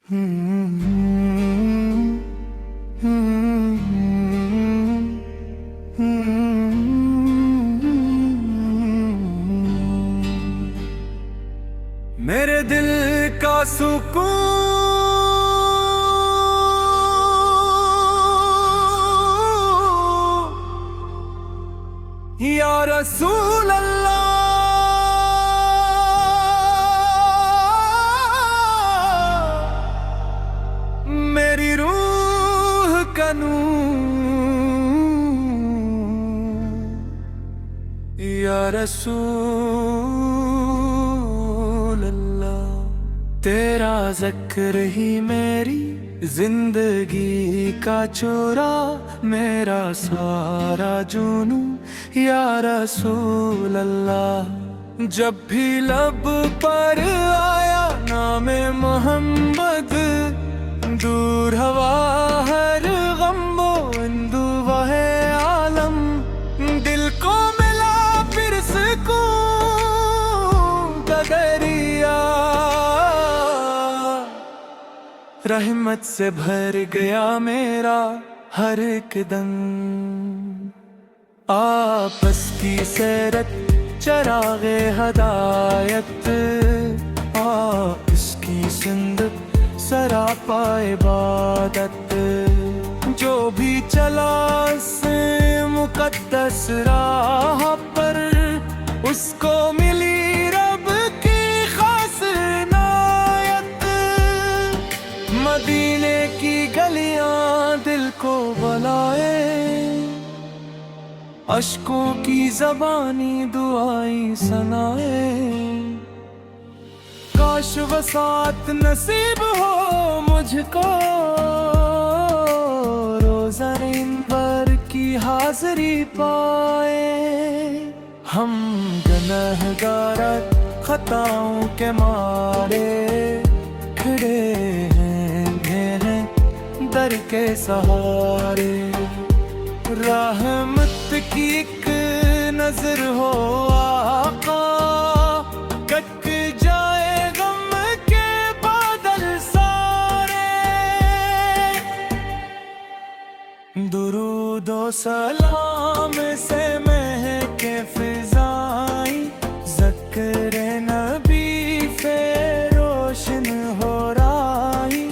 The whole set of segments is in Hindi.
मेरे दिल का सुकून या रसूल अल्लाह, मेरी रूह का नूर या रसूल अल्लाह। तेरा ज़िक्र ही मेरी जिंदगी का चोरा, मेरा सारा जुनू या रसूल अल्लाह। जब भी लब पर आया नामे मोहम्मद, दूर हवा हर गम वो इंदु वहे आलम। दिल को मिला फिर सुकून का दरिया, रहमत से भर गया मेरा हर एक दम। आपस की सैरत चरागे हदायत, इसकी सिंध सरापा इबादत। जो भी चला से मुकद्दस राह पर, उसको मिली रब की खास इनायत। मदीने की गलियां दिल को बुलाए, अश्कों की ज़बानी दुआई सनाए। काश वसात नसीब हो मुझको, रोज़ा-ए वर की हाज़री पाए। हम गुनहगार खताओं के मारे खड़े हैं दर के सहारे। रहमत की एक नजर हो आका, कट जाए गम के बादल सारे। दुरूद ओ सलाम से महके फिजाएं, ज़िक्र नबी पे रोशन हो राही।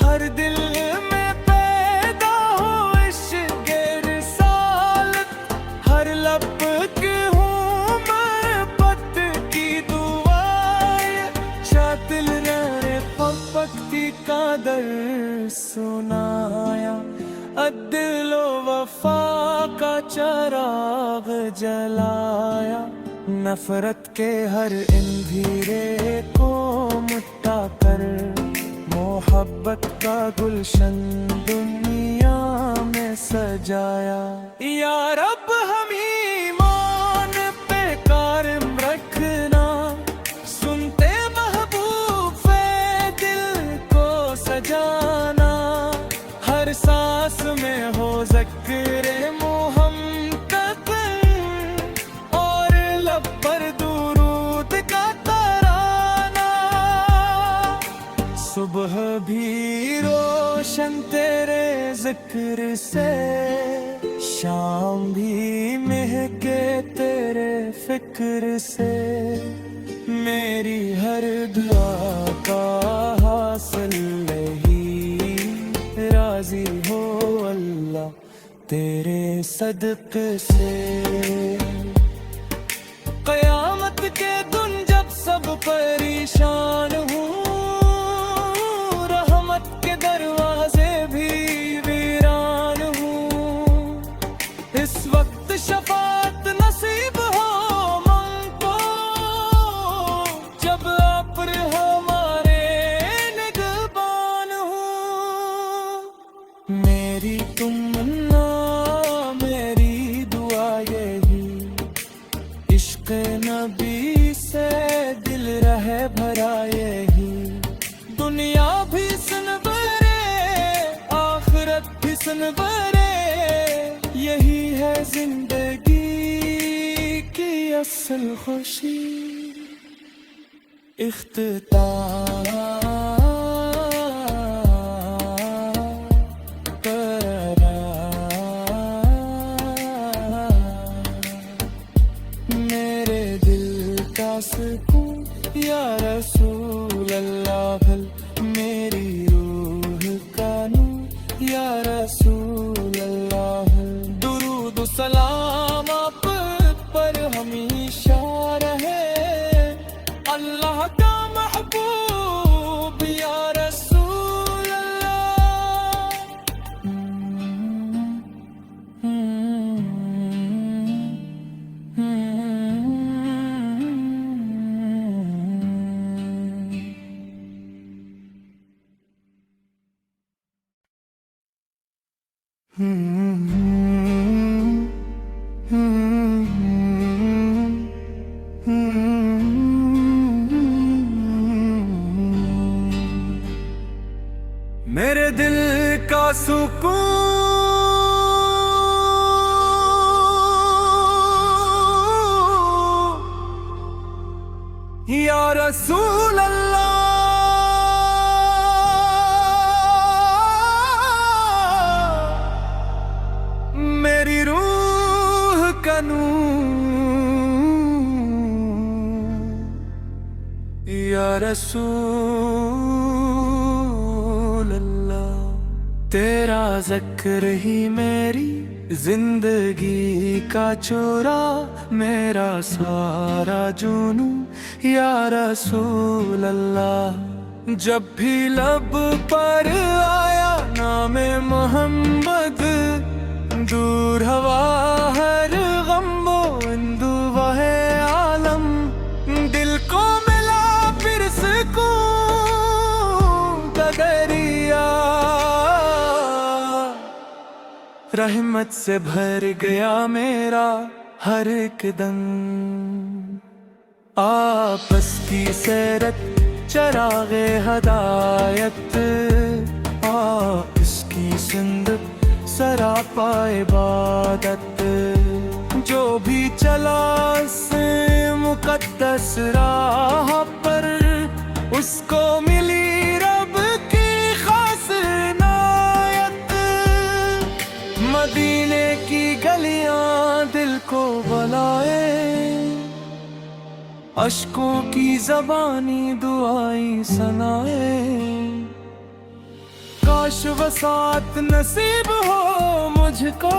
हर दिल में पैदा हो इश्क़ रिसालत, हर लब की हूँ मरपत की दुआएं। शातिल रे पकती का दर सुनाया, अदिलो वफा का चराग जलाया। नफरत के हर अंधेरे को मिटा कर, मोहब्बत का गुलशन दुनिया में सजाया। या रब हम ईमान पे कायम रखना, सुनते महबूब फे दिल को सजाना। हर सांस में हो ज़िक्र मोहम्मद, और लब पर दुरूद का तराना। सुबह भी रोशन तेरे ज़िक्र से, शाम भी महके तेरे फिक्र से। मेरी हर दुआ का हासिल यही, राज़ी हो अल्लाह तेरे सदक़े से। क़यामत के दिन जब सब परेशान हूँ, रहमत के दरवाजे भी वीरान हूँ। इस वक्त शफ़ाअत नसीब हो हमको, जब आप हमारे निगहबान हो। मेरी तमन्ना मेरी दुआ यही, इश्क़ नबी से दिल रहे भरा यही। दुनिया भी सनवरे आखिरत भी सनवरे, यही है जिंदगी की असल खुशी। इख्तिताम मेरे दिल का सुकून या रसूल अल्लाह, मेरी रूह का नूर या रसूल अल्लाह। तेरा ज़िक्र ही मेरी जिंदगी का चोरा, मेरा सारा जुनू या रसूल अल्लाह। जब भी लब पर आया नामे मोहम्मद, दूर हवा हर गम वो इंदु वहे आलम। दिल को मिला फिर सुकून का दरिया, रहमत से भर गया मेरा हर एक दम। आपस की सैरत चरागे हदायत, इसकी सिंध सरापा इबादत। जो भी चला से मुकद्दस राह पर, उसको मिली रब की खास इनायत। मदीने की गलियां दिल को बुलाए, अश्कों की ज़बानी दुआएं सुनाए। काश वसात नसीब हो मुझको,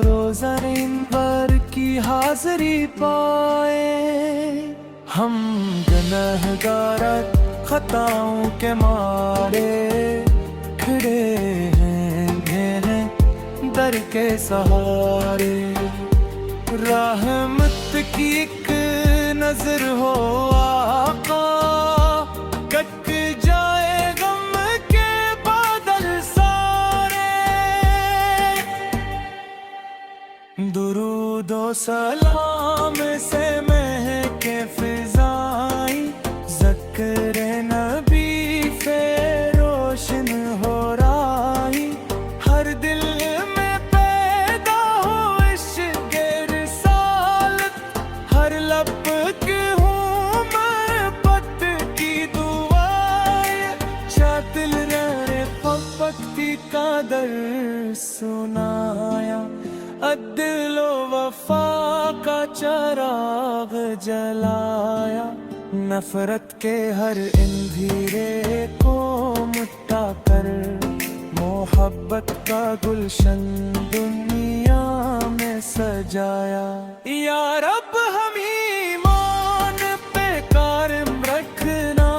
रोज़ा-ए पर की हाज़री पाए। हम गुनहगार खताओं के मारे खड़े हैं दर के सहारे। रहमत की एक नजर हो आका, कट जाए गम के बादल सारे। दुरूद ओ सलाम से महके फिजाएं, ज़िक्र नबी पे रोशन हो राही। हर दिल में पैदा हो इश्क़ रिसालत, हर लब की हूँ महबत की दुआएं। शातिल रहने पपकती का दर सुनाया, अदिलो वफा का चराग जलाया। नफरत के हर अंधेरे को मिटा कर, मोहब्बत का गुलशन दुनिया में सजाया। या रब हम ईमान पे कायम रखना,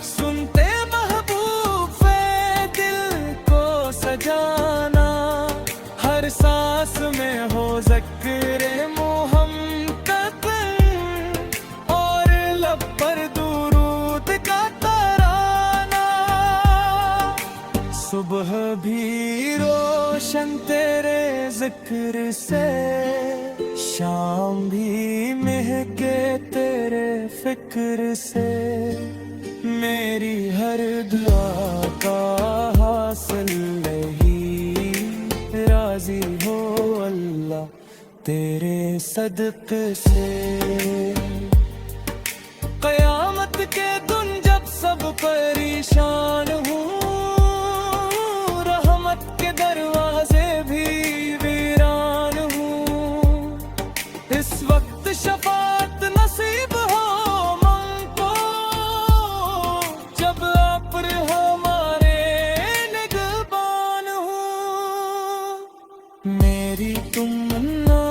सुनते महबूब फे दिल को सजाना। हर सांस में हो ज़िक्र मोहम्मद, और लब पर दुरूद का तराना। सुबह भी रोशन तेरे ज़िक्र से, शाम भी महके तेरे फिक्र से। मेरी हर दुआ का हासिल यही, राज़ी हो अल्लाह तेरे सदक़े से। क़यामत के दिन जब सब परेशान हूँ, रहमत के दरवाजे भी वीरान हूँ। इस वक्त शफाअत नसीब हो हमको, जब आप हमारे निगहबान हो। मेरी तुमन्ना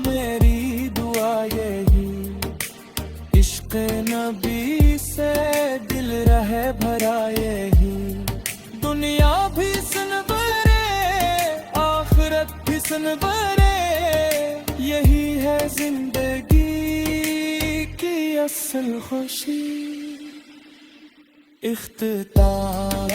मेरी दुआ यही, इश्क़ नबी से दिल रहे भरा यही। दुनिया भी सनवरे, आखिरत भी सनवरे, यही है जिंदगी की असल खुशी। इख्तिताम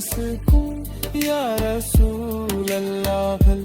सकूं या रसूल अल्लाह भल